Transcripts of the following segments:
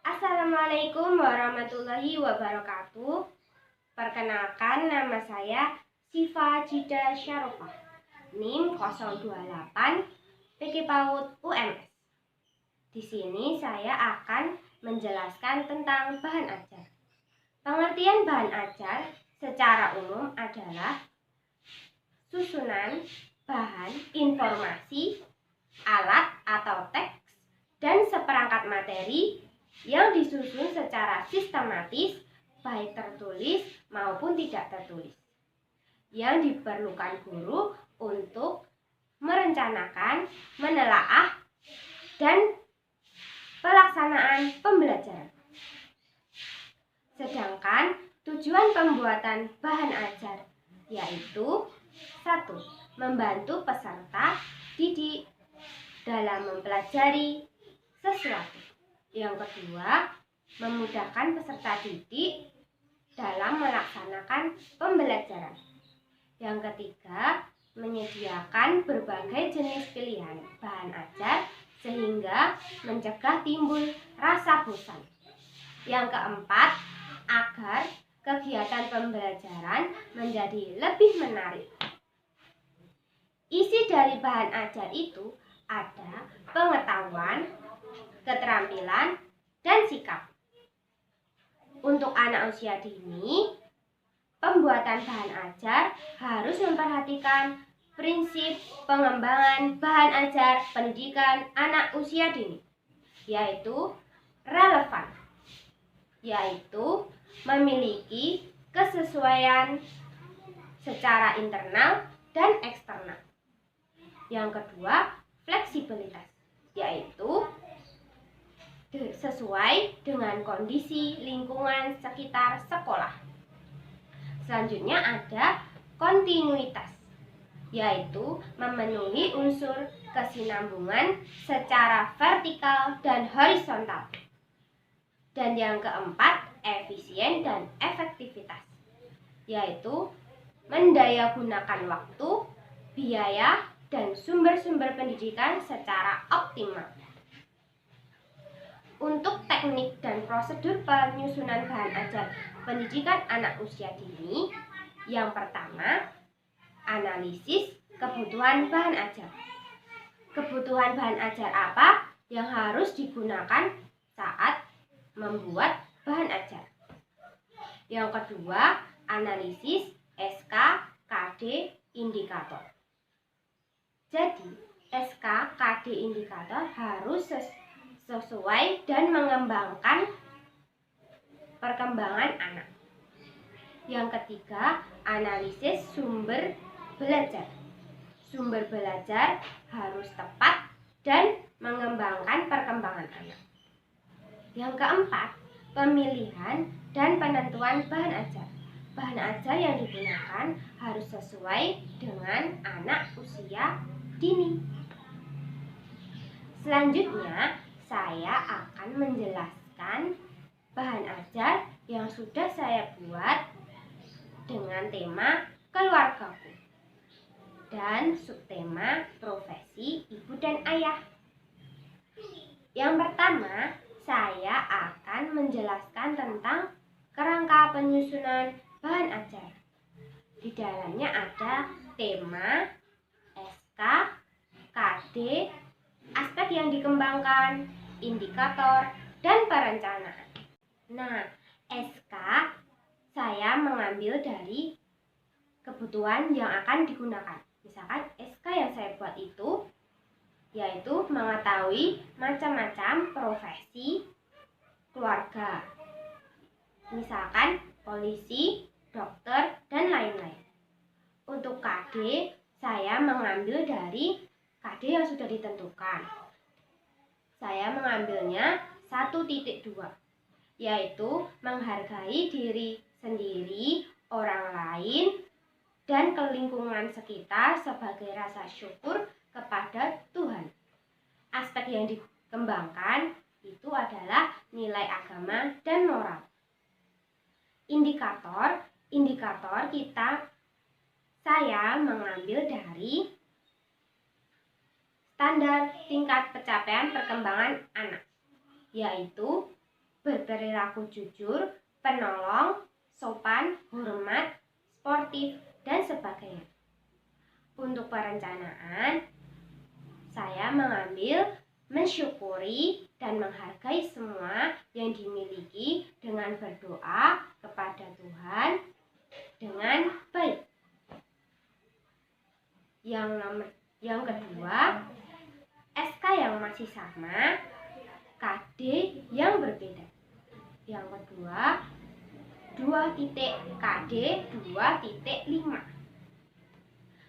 Assalamualaikum warahmatullahi wabarakatuh. Perkenalkan, nama saya Siva Jida Syarofah, NIM 028 PG PAUD UMS. Di sini saya akan menjelaskan tentang bahan ajar. Pengertian bahan ajar secara umum adalah susunan bahan informasi, alat atau teks, dan seperangkat materi yang disusun secara sistematis, baik tertulis maupun tidak tertulis, yang diperlukan guru untuk merencanakan, menelaah, dan pelaksanaan pembelajaran. Sedangkan tujuan pembuatan bahan ajar yaitu 1. Membantu peserta didik dalam mempelajari sesuatu. Yang kedua, memudahkan peserta didik dalam melaksanakan pembelajaran. Yang ketiga, menyediakan berbagai jenis pilihan bahan ajar sehingga mencegah timbul rasa bosan. Yang keempat, agar kegiatan pembelajaran menjadi lebih menarik. Isi dari bahan ajar itu ada pengetahuan, keterampilan, dan sikap. Untuk anak usia dini, pembuatan bahan ajar harus memperhatikan prinsip pengembangan bahan ajar pendidikan anak usia dini, yaitu relevan, yaitu memiliki kesesuaian secara internal dan eksternal. Yang kedua, fleksibilitas, yaitu sesuai dengan kondisi lingkungan sekitar sekolah. Selanjutnya ada kontinuitas, yaitu memenuhi unsur kesinambungan secara vertikal dan horizontal. Dan yang keempat, efisien dan efektivitas, yaitu mendayagunakan waktu, biaya, dan sumber-sumber pendidikan secara optimal. Untuk teknik dan prosedur penyusunan bahan ajar pendidikan anak usia dini, yang pertama, analisis kebutuhan bahan ajar. Kebutuhan bahan ajar apa yang harus digunakan saat membuat bahan ajar. Yang kedua, analisis SK, KD, indikator. Jadi, SK, KD, indikator harus sesuai dan mengembangkan perkembangan anak. Yang ketiga, analisis sumber belajar. Sumber belajar harus tepat dan mengembangkan perkembangan anak. Yang keempat, pemilihan dan penentuan bahan ajar. Bahan ajar yang digunakan harus sesuai dengan anak usia dini. Selanjutnya, saya akan menjelaskan bahan ajar yang sudah saya buat dengan tema keluargaku dan subtema profesi ibu dan ayah. Yang pertama, saya akan menjelaskan tentang kerangka penyusunan bahan ajar. Di dalamnya ada tema, SK, KD, aspek yang dikembangkan, indikator, dan perencanaan. Nah, SK saya mengambil dari kebutuhan yang akan digunakan. Misalkan SK yang saya buat itu yaitu mengetahui macam-macam profesi keluarga. Misalkan polisi, dokter, dan lain-lain. Untuk KD, saya mengambil dari KD yang sudah ditentukan. Saya mengambilnya 1.2, yaitu menghargai diri sendiri, orang lain, dan lingkungan sekitar sebagai rasa syukur kepada Tuhan. Aspek yang dikembangkan itu adalah nilai agama dan moral. Indikator saya mengambil dari standar tingkat pencapaian perkembangan anak, yaitu berperilaku jujur, penolong, sopan, hormat, sportif, dan sebagainya. Untuk perencanaan, saya mengambil mensyukuri dan menghargai semua yang dimiliki dengan berdoa kepada Tuhan dengan baik. Yang kedua, SK yang masih sama, KD yang berbeda. Yang kedua, 2.KD 2.5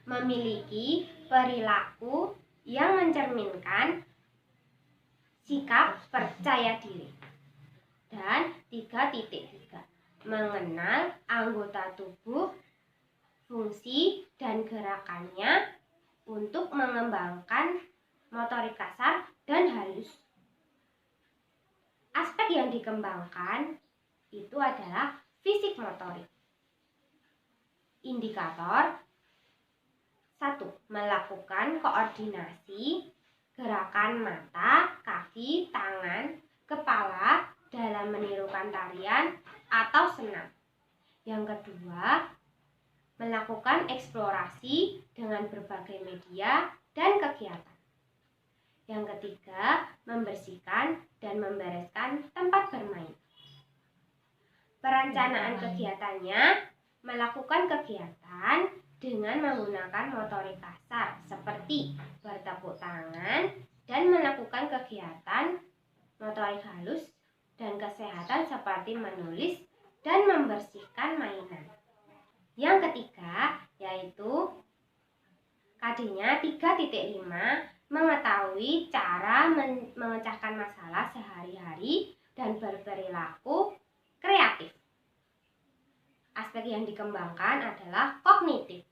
memiliki perilaku yang mencerminkan sikap percaya diri. Dan 3.3 mengenal anggota tubuh, fungsi dan gerakannya untuk mengembangkan motorik kasar dan halus. Aspek yang dikembangkan itu adalah fisik motorik. Indikator 1. Melakukan koordinasi gerakan mata, kaki, tangan, kepala dalam menirukan tarian atau senam. Yang kedua, melakukan eksplorasi dengan berbagai media dan kegiatan. Yang ketiga, membersihkan dan membereskan tempat bermain. Perencanaan kegiatannya melakukan kegiatan dengan menggunakan motorik kasar seperti bertepuk tangan dan melakukan kegiatan motorik halus dan kesehatan seperti menulis dan membersihkan mainan. Yang ketiga yaitu KD-nya 3.5 mengetahui cara memecahkan masalah sehari-hari dan berperilaku kreatif. Aspek yang dikembangkan adalah kognitif.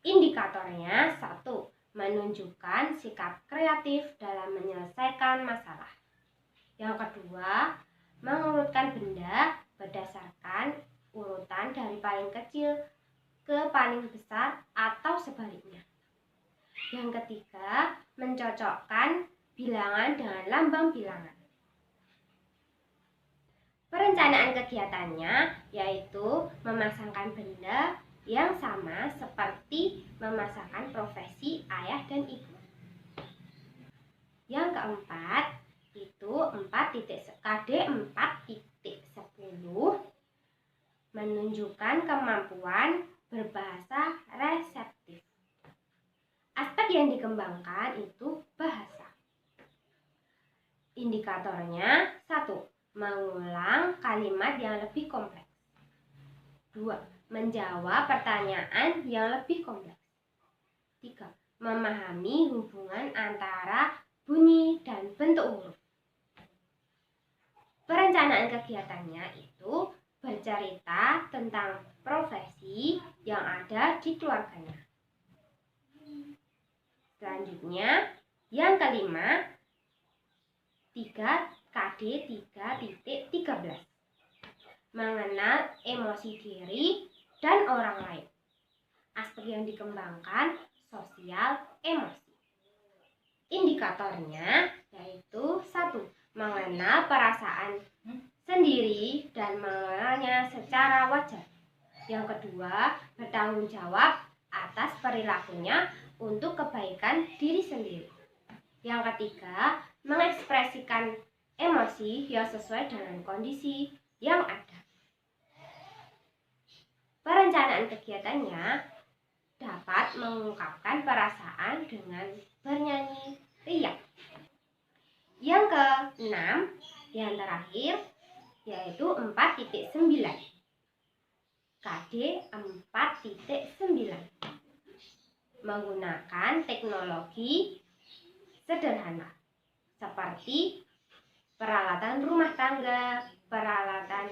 Indikatornya 1. Menunjukkan sikap kreatif dalam menyelesaikan masalah. Yang kedua, mengurutkan benda berdasarkan urutan dari paling kecil ke paling besar atau sebaliknya. Yang ketiga, mencocokkan bilangan dengan lambang bilangan. Perencanaan kegiatannya yaitu memasangkan benda yang sama seperti memasangkan profesi ayah dan ibu. Yang keempat itu KD 4.10 menunjukkan kemampuan berbahasa reseptif. Aspek yang dikembangkan itu bahasa. Indikatornya 1. Mengulang kalimat yang lebih kompleks. 2. Menjawab pertanyaan yang lebih kompleks. 3. Memahami hubungan antara bunyi dan bentuk huruf. Perencanaan kegiatannya itu bercerita tentang profesi yang ada di keluarganya. Selanjutnya, yang kelima, 3KD 3.13 mengenal emosi diri dan orang lain. Aspek yang dikembangkan sosial emosi. Indikatornya yaitu 1. Mengenal perasaan sendiri dan mengenalnya secara wajar. Yang kedua, bertanggung jawab atas perilakunya untuk kebaikan diri sendiri. Yang ketiga, mengekspresikan emosi yang sesuai dengan kondisi yang ada. Perencanaan kegiatannya dapat mengungkapkan perasaan dengan bernyanyi riang. Yang ke-6, yang terakhir, yaitu 4.9. KD 4.9 menggunakan teknologi sederhana seperti peralatan rumah tangga, peralatan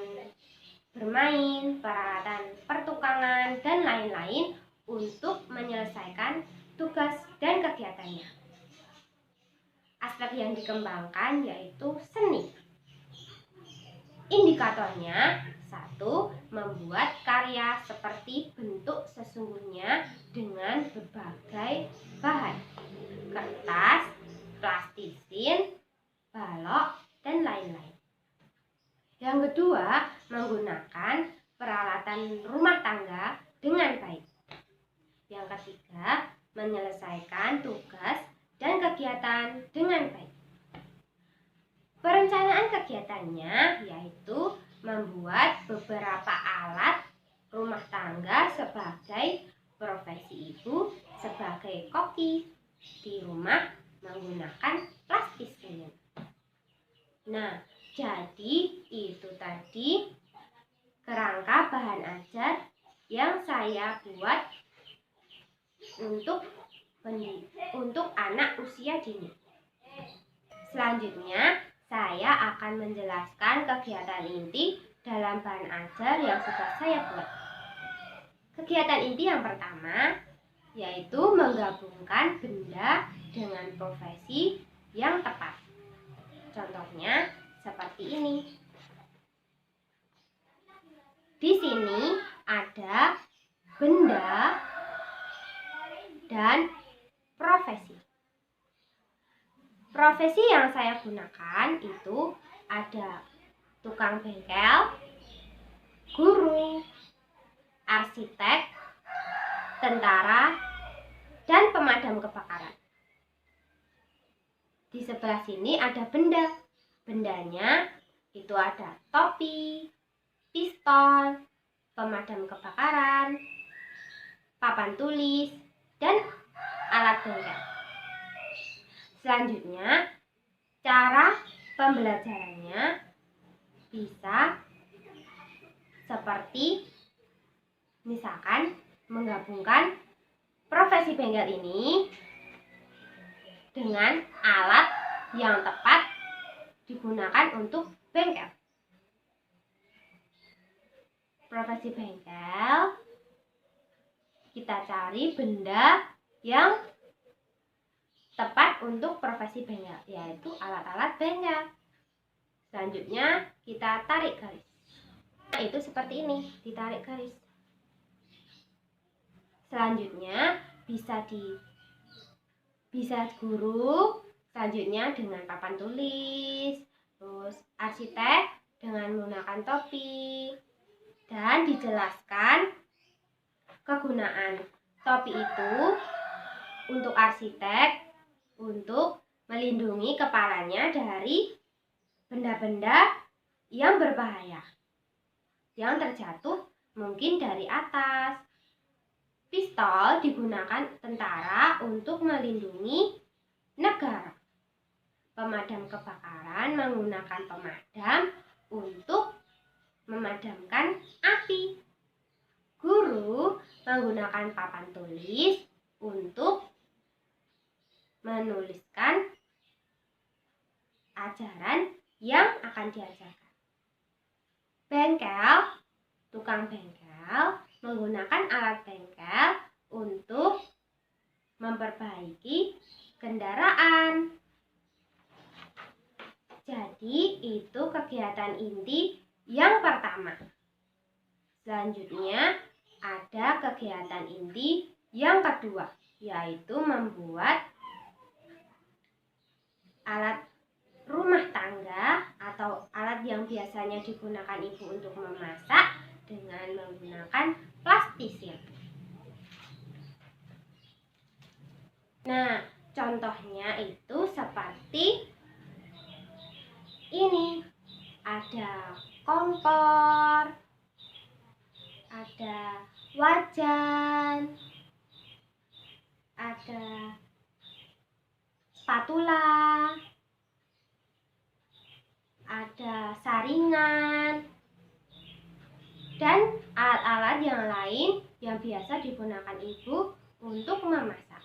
bermain, peralatan pertukangan, dan lain-lain untuk menyelesaikan tugas dan kegiatannya. Aspek yang dikembangkan yaitu seni. Indikatornya 1. Membuat karya seperti bentuk sesungguhnya dengan berbagai bahan, kertas, plastisin, balok, dan lain-lain. menyelesaikan tugas dan kegiatan dengan baik. Perencanaan kegiatannya yaitu membuat beberapa alat rumah tangga sebagai profesi ibu sebagai koki di rumah menggunakan plastis ini. Nah, jadi itu tadi kerangka bahan ajar yang saya buat untuk anak usia dini. Selanjutnya, saya akan menjelaskan kegiatan inti dalam bahan ajar yang sudah saya buat. Kegiatan inti yang pertama yaitu menggabungkan benda dengan profesi yang tepat. Contohnya seperti ini. Di sini ada benda dan profesi. Profesi yang saya gunakan itu ada tukang bengkel, guru, arsitek, tentara, dan pemadam kebakaran. Di sebelah sini ada benda. Bendanya itu ada topi, pistol, pemadam kebakaran, papan tulis, dan alat bengkel. Selanjutnya, cara pembelajarannya bisa seperti misalkan menggabungkan profesi bengkel ini dengan alat yang tepat digunakan untuk bengkel. Profesi bengkel, kita cari benda yang tepat untuk profesi bengkel, yaitu alat-alat bengkel. Selanjutnya kita tarik garis. Nah, itu seperti ini, ditarik garis. Selanjutnya bisa guru, selanjutnya dengan papan tulis, terus arsitek dengan menggunakan topi, dan dijelaskan kegunaan topi itu untuk arsitek untuk melindungi kepalanya dari benda-benda yang berbahaya yang terjatuh mungkin dari atas. Pistol digunakan tentara untuk melindungi negara. Pemadam kebakaran menggunakan pemadam untuk memadamkan api. Guru menggunakan papan tulis untuk menuliskan ajaran yang akan diajarkan. Bengkel, tukang bengkel menggunakan alat bengkel untuk memperbaiki kendaraan. Jadi itu kegiatan inti yang pertama. Selanjutnya ada kegiatan inti yang kedua, yaitu membuat alat rumah tangga atau alat yang biasanya digunakan ibu untuk memasak dengan menggunakan plastis ya. Nah, contohnya itu seperti ini. Ada kompor, ada wajan, ada spatula, ada saringan, dan alat-alat yang lain yang biasa digunakan ibu untuk memasak.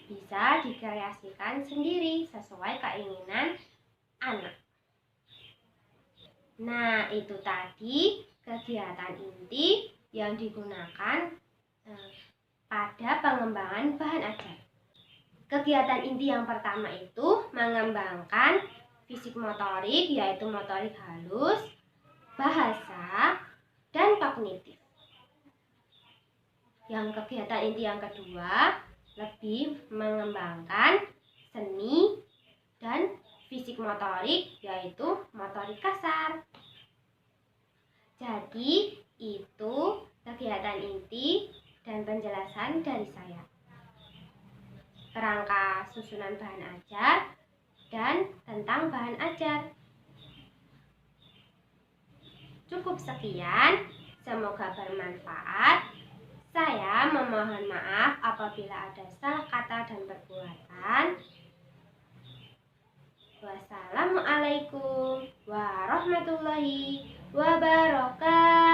Bisa dikreasikan sendiri sesuai keinginan anak. Nah, itu tadi kegiatan inti yang digunakan pada pengembangan bahan ajar. Kegiatan inti yang pertama itu mengembangkan fisik motorik, yaitu motorik halus, bahasa, dan kognitif. Yang kegiatan inti yang kedua lebih mengembangkan seni dan fisik motorik, yaitu motorik kasar. Jadi itu kegiatan inti dan penjelasan dari saya. kerangka susunan bahan ajar, dan tentang bahan ajar. Cukup sekian, semoga bermanfaat. Saya memohon maaf apabila ada salah kata dan perbuatan. Wassalamualaikum warahmatullahi wabarakatuh.